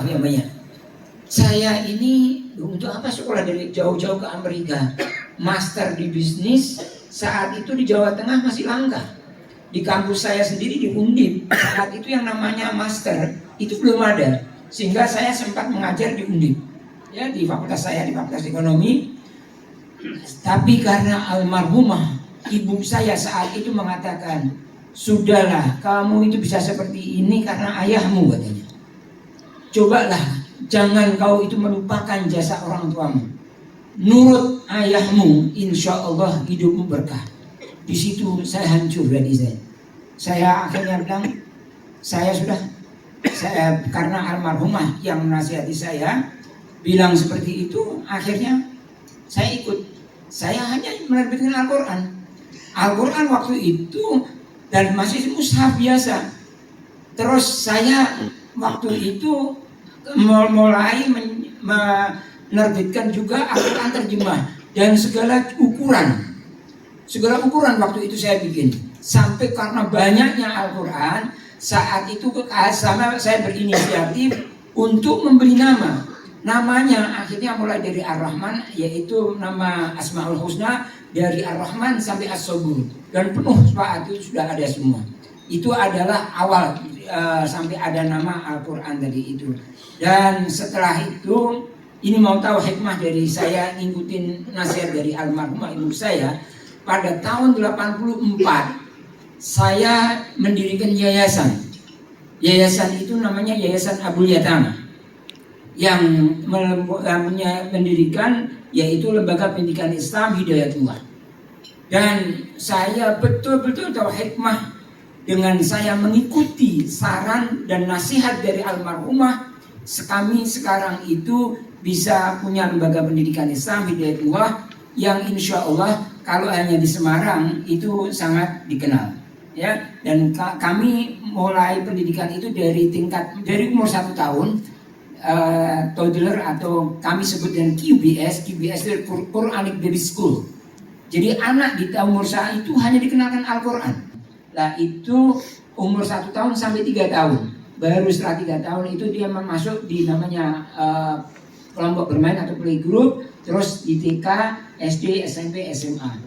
namanya. Saya ini untuk apa sekolah dari jauh-jauh ke Amerika, master di bisnis. Saat itu di Jawa Tengah masih langka. Di kampus saya sendiri di Undip, saat itu yang namanya master itu belum ada, sehingga saya sempat mengajar di Undip, ya, di fakultas saya, di fakultas ekonomi. Tapi karena almarhumah ibu saya saat itu mengatakan, sudahlah kamu itu bisa seperti ini karena ayahmu, katanya. Cobalah, jangan kau itu melupakan jasa orang tuamu. Nurut ayahmu, insya Allah hidupmu berkah. Di situ saya hancur dari saya. Saya akhirnya bilang, saya karena almarhumah yang menasihati saya bilang seperti itu, akhirnya saya ikut. Saya hanya menerbitkan Al-Quran. Al-Quran waktu itu dan masih mushaf biasa. Terus saya waktu itu mulai menerbitkan juga Al-Quran terjemah dan segala ukuran waktu itu saya bikin. Sampai karena banyaknya Al-Quran, saat itu saya berinisiatif untuk memberi nama. Namanya akhirnya mulai dari Ar-Rahman, yaitu nama Asmaul Husna, dari Ar-Rahman sampai As-Sabur, dan penuh saat itu sudah ada semua. Itu adalah awal sampai ada nama Al-Quran tadi itu. Dan setelah itu, ini mau tahu hikmah dari saya ngikutin nasihat dari almarhumah ibu saya. Pada tahun 84 saya mendirikan yayasan. Yayasan itu namanya Yayasan Abul Yatama, yang mendirikan yaitu Lembaga Pendidikan Islam Hidayatullah. Dan saya betul-betul tahu hikmah dengan saya mengikuti saran dan nasihat dari almarhumah. Kami sekarang itu bisa punya Lembaga Pendidikan Islam Hidayatullah yang insya Allah kalau hanya di Semarang itu sangat dikenal, ya. Dan kami mulai pendidikan itu dari umur 1 tahun, toddler atau kami sebut dengan QBS itu Quranic Baby School. Jadi anak di umur saya itu hanya dikenalkan Al-Quran. Nah itu umur 1 tahun sampai 3 tahun. Baru setelah 3 tahun itu dia masuk di namanya kelompok bermain atau playgroup. Terus di TK, SD, SMP, SMA.